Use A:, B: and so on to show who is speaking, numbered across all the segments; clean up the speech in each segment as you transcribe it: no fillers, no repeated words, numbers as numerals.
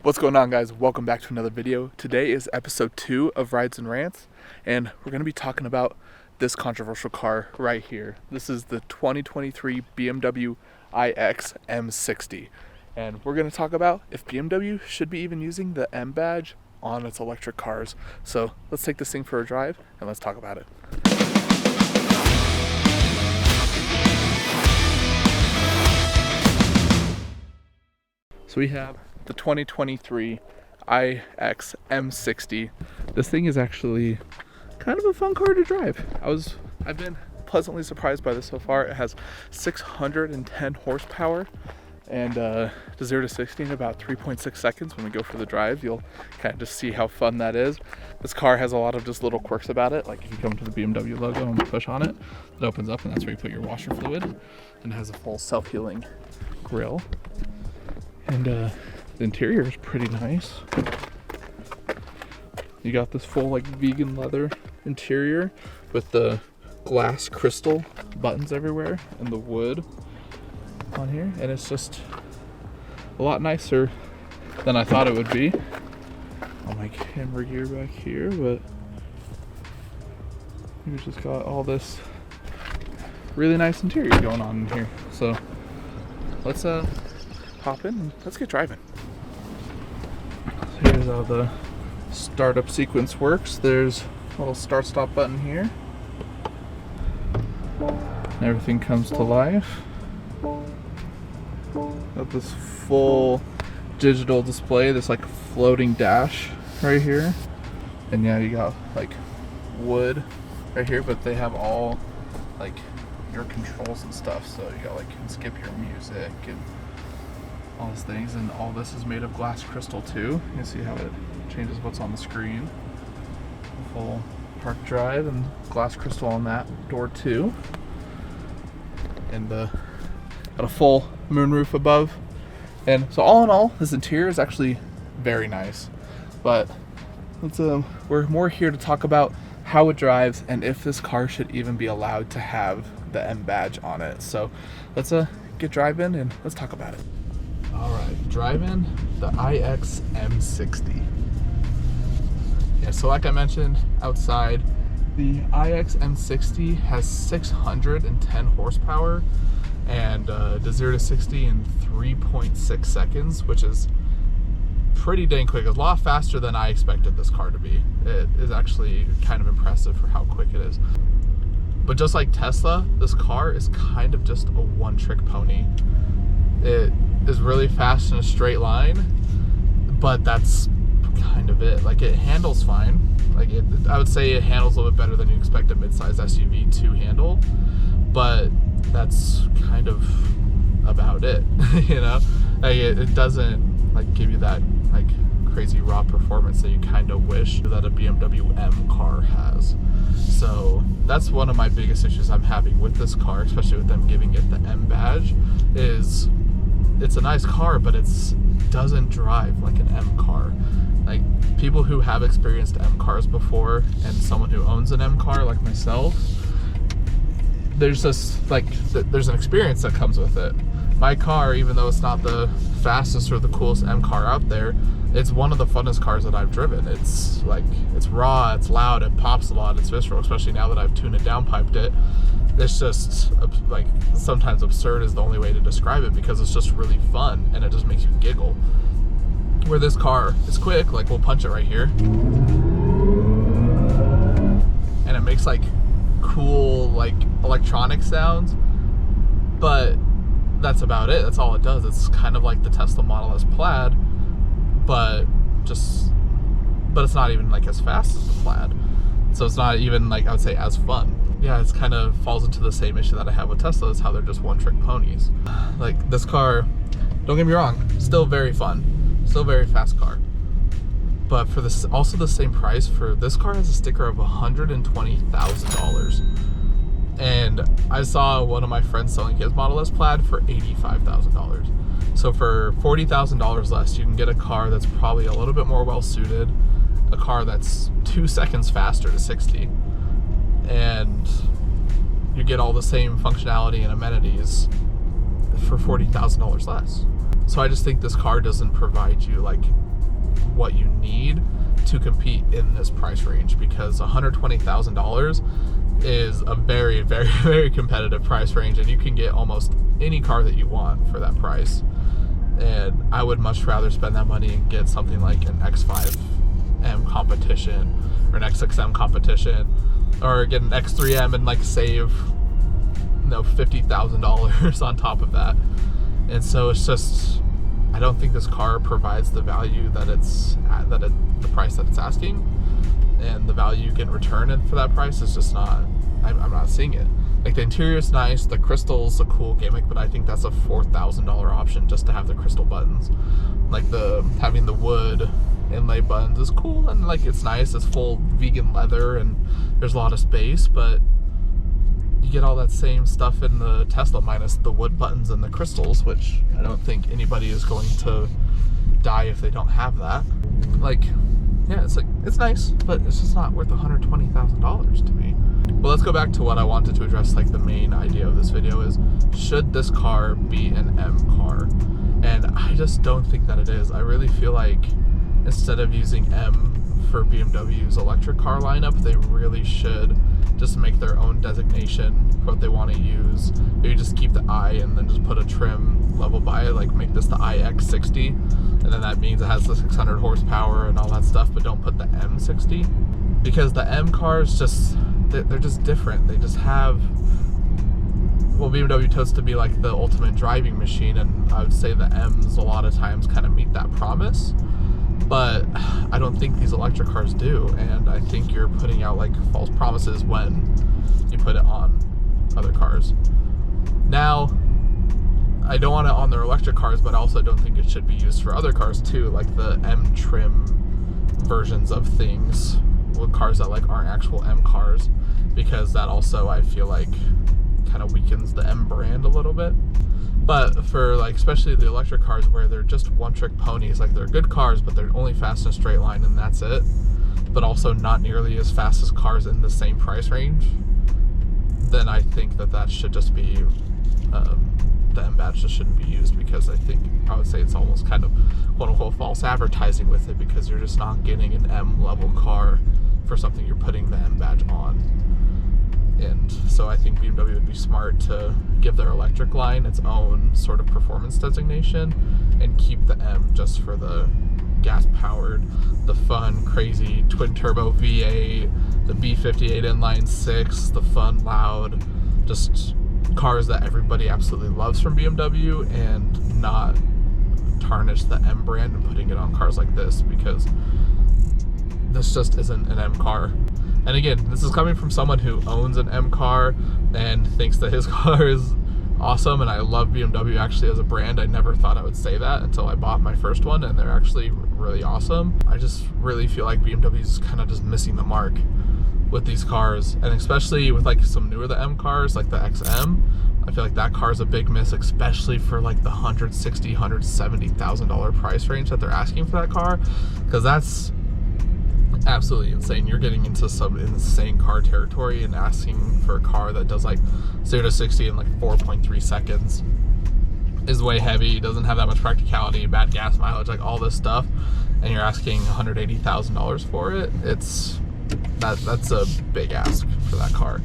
A: What's going on, guys? Welcome back to another video. Today is episode 2 of Rides and Rants, and we're going to be talking about this controversial car right here. This is the 2023 BMW iX M60, and we're going to talk about if BMW should be even using the M badge on its electric cars. So let's take this thing for a drive and let's talk about it. So we have the 2023 iX M60. This thing is actually kind of a fun car to drive. I've been pleasantly surprised by this so far. It has 610 horsepower and to 0 to 60 in about 3.6 seconds. When we go for the drive, you'll kind of just see how fun that is. This car has a lot of just little quirks about it. Like if you come to the BMW logo and push on it, it opens up and that's where you put your washer fluid. And it has a full self-healing grille. And the interior is pretty nice. You got this full like vegan leather interior with the glass crystal buttons everywhere and the wood on here, and it's just a lot nicer than I thought it would be. On my camera gear back here, but we've just got all this really nice interior going on in here. So let's hop in and let's get driving. So here's how the startup sequence works. There's a little start stop button here. And everything comes to life. Got this full digital display, this like floating dash right here. And yeah, you got like wood right here, but they have all like your controls and stuff. So you got like, you can skip your music and all these things, and all this is made of glass crystal too. You can see how it changes what's on the screen. Full park drive and glass crystal on that door too. And got a full moonroof above. And so all in all, this interior is actually very nice. But let's we're more here to talk about how it drives and if this car should even be allowed to have the M badge on it. So let's get driving and let's talk about it. Alright, driving the iX M60. Yeah, so like I mentioned outside, the iX M60 has 610 horsepower and to 0 to 60 in 3.6 seconds, which is pretty dang quick. It's a lot faster than I expected this car to be. It is actually kind of impressive for how quick it is. But just like Tesla, this car is kind of just a one-trick pony. It is really fast in a straight line, but that's kind of it. Like, it handles fine. Like, I would say it handles a little bit better than you expect a mid-size SUV to handle, but that's kind of about it. You know, like it doesn't like give you that like crazy raw performance that you kind of wish that a BMW M car has. So that's one of my biggest issues I'm having with this car, especially with them giving it the M badge, is it's a nice car, but it doesn't drive like an M car. Like, people who have experienced M cars before and someone who owns an M car like myself, there's just like there's an experience that comes with it. My car, even though it's not the fastest or the coolest M car out there, it's one of the funnest cars that I've driven. It's like, it's raw, it's loud, it pops a lot, it's visceral, especially now that I've tuned it down, piped it. It's just like, sometimes absurd is the only way to describe it, because it's just really fun and it just makes you giggle. Where this car is quick, like we'll punch it right here, and it makes like cool like electronic sounds, but that's about it. That's all it does. It's kind of like the Tesla Model S Plaid, but it's not even like as fast as the Plaid, so it's not even like, I would say, as fun. Yeah, it's kind of falls into the same issue that I have with Tesla, is how they're just one-trick ponies. Like, this car, don't get me wrong, still very fun, still very fast car, but for this, also the same price for this car has a sticker of $120,000. And I saw one of my friends selling his Model S Plaid for $85,000. So for $40,000 less, you can get a car that's probably a little bit more well-suited, a car that's 2 seconds faster to 60, and you get all the same functionality and amenities for $40,000 less. So I just think this car doesn't provide you like what you need to compete in this price range, because $120,000 is a very, very, very competitive price range, and you can get almost any car that you want for that price. And I would much rather spend that money and get something like an X5M competition or an X6M competition, or get an X3M and like save $50,000 on top of that. And so it's just, I don't think this car provides the value that it's at, the price that it's asking, and the value you get in return for that price is just not, I'm not seeing it. Like, the interior is nice, the crystal's a cool gimmick, but I think that's a $4,000 option just to have the crystal buttons. Like, having the wood inlay buttons is cool, and like, it's nice, it's full vegan leather and there's a lot of space, but you get all that same stuff in the Tesla minus the wood buttons and the crystals, which I don't think anybody is going to die if they don't have that. Like, yeah, it's nice, but it's just not worth $120,000 to me. But let's go back to what I wanted to address. Like, the main idea of this video is, should this car be an M car? And I just don't think that it is. I really feel like instead of using M for BMW's electric car lineup, they really should just make their own designation for what they want to use. Maybe just keep the I and then just put a trim level by it, like make this the iX60, and then that means it has the 600 horsepower and all that stuff, but don't put the M60, because the M cars just, they're just different. They just have, well, BMW totes to be like the ultimate driving machine, and I would say the M's a lot of times kind of meet that promise. But I don't think these electric cars do, and I think you're putting out like false promises when you put it on other cars. Now, I don't want it on their electric cars, but I also don't think it should be used for other cars too, like the M trim versions of things with cars that like aren't actual M cars, because that also, I feel like, kind of weakens the M brand a little bit. But for like, especially the electric cars where they're just one-trick ponies, like they're good cars, but they're only fast in a straight line and that's it, but also not nearly as fast as cars in the same price range, then I think that should just be, the M badge just shouldn't be used, because I would say it's almost kind of quote-unquote false advertising with it, because you're just not getting an M level car for something you're putting the M badge on. And so I think BMW would be smart to give their electric line its own sort of performance designation and keep the M just for the gas-powered, the fun, crazy twin-turbo V8, the B58 inline 6, the fun, loud, just cars that everybody absolutely loves from BMW, and not tarnish the M brand and putting it on cars like this, because this just isn't an M car. And again, this is coming from someone who owns an M car and thinks that his car is awesome, and I love BMW actually as a brand. I never thought I would say that until I bought my first one, and they're actually really awesome. I just really feel like BMW is kind of just missing the mark with these cars, and especially with like some newer the M cars, like the XM. I feel like that car is a big miss, especially for like the $160,000, $170,000 price range that they're asking for that car, because that's absolutely insane. You're getting into some insane car territory and asking for a car that does like 0 to 60 in like 4.3 seconds, is way heavy, doesn't have that much practicality, bad gas mileage, like all this stuff, and you're asking $180,000 for it. That's a big ask for that car,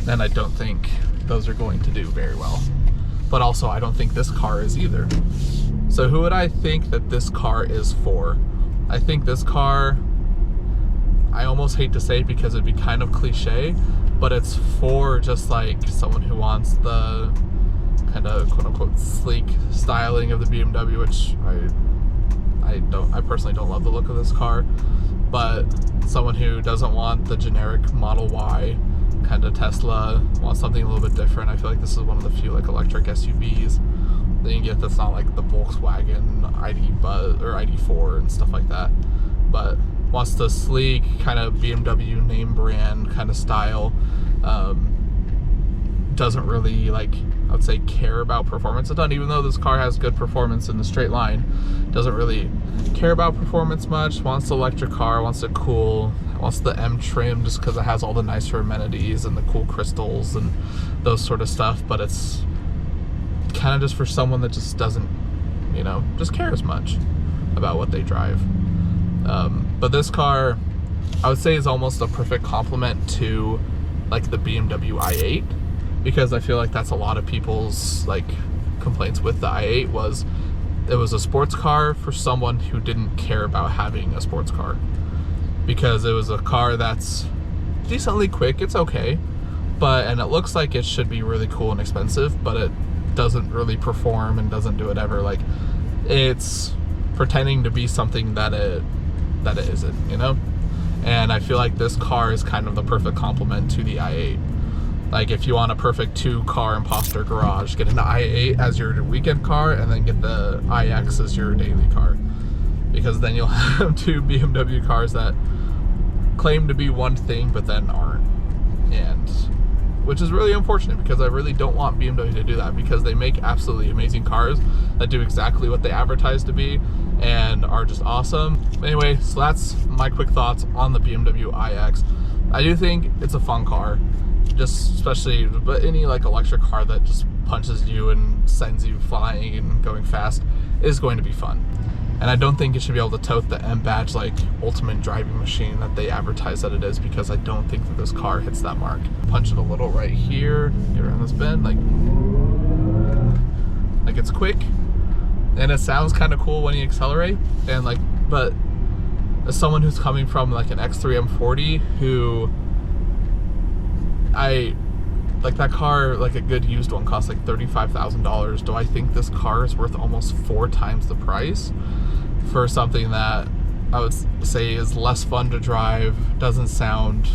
A: and I don't think those are going to do very well. But also, I don't think this car is either. So who would I think that this car is for? I think this car, I almost hate to say it because it'd be kind of cliche, but it's for just like someone who wants the kind of quote-unquote sleek styling of the BMW, which I personally don't love the look of this car, but someone who doesn't want the generic Model Y kind of Tesla, wants something a little bit different. I feel like this is one of the few like electric SUVs that you get that's not like the Volkswagen ID Buzz or ID4 and stuff like that, but wants the sleek kind of BMW name brand kind of style. Doesn't really, like, I would say, care about performance a ton, even though this car has good performance in the straight line. Doesn't really care about performance much. Wants the electric car, wants it cool, wants the M trim just because it has all the nicer amenities and the cool crystals and those sort of stuff. But it's kind of just for someone that just doesn't, you know, just care as much about what they drive. But this car, I would say, is almost a perfect complement to like the BMW i8, because I feel like that's a lot of people's like complaints with the i8 was it was a sports car for someone who didn't care about having a sports car, because it was a car that's decently quick, it's okay, and it looks like it should be really cool and expensive, but it doesn't really perform and doesn't do whatever. Like, it's pretending to be something that it isn't, you know? And I feel like this car is kind of the perfect complement to the i8. Like, if you want a perfect 2-car imposter garage, get an i8 as your weekend car and then get the iX as your daily car, because then you'll have 2 BMW cars that claim to be one thing but then aren't, and which is really unfortunate, because I really don't want BMW to do that, because they make absolutely amazing cars that do exactly what they advertise to be and are just awesome. Anyway, so that's my quick thoughts on the BMW iX. I do think it's a fun car, just especially, but any like electric car that just punches you and sends you flying and going fast is going to be fun. And I don't think it should be able to tote the M badge like ultimate driving machine that they advertise that it is, because I don't think that this car hits that mark. Punch it a little right here, get around this bend, like it's quick, and it sounds kind of cool when you accelerate, and like, but as someone who's coming from like an X3 M40, who I like, that car, like a good used one, costs like $35,000. Do I think this car is worth almost 4 times the price for something that I would say is less fun to drive, doesn't sound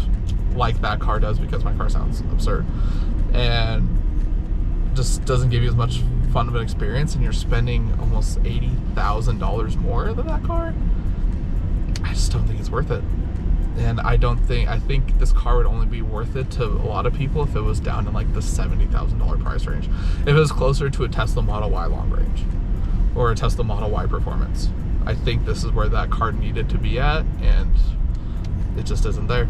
A: like that car does, because my car sounds absurd, and just doesn't give you as much fun of an experience, and you're spending almost $80,000 more than that car? I just don't think it's worth it. And I think this car would only be worth it to a lot of people if it was down in like the $70,000 price range. If it was closer to a Tesla Model Y long range or a Tesla Model Y performance, I think this is where that car needed to be at, and it just isn't there.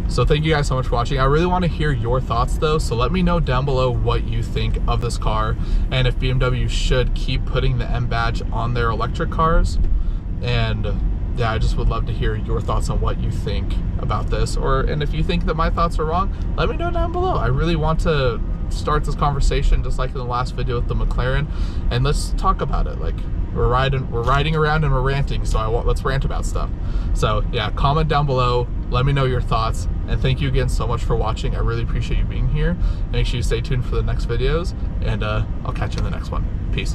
A: So thank you guys so much for watching. I really want to hear your thoughts though, so let me know down below what you think of this car, and if BMW should keep putting the M badge on their electric cars. And yeah, I just would love to hear your thoughts on what you think about this, and if you think that my thoughts are wrong, let me know down below. I really want to start this conversation just like in the last video with the McLaren, and let's talk about it. Like, we're riding around and we're ranting, so let's rant about stuff. So yeah, comment down below, let me know your thoughts, and thank you again so much for watching. I really appreciate you being here. Make sure you stay tuned for the next videos, and I'll catch you in the next one. Peace.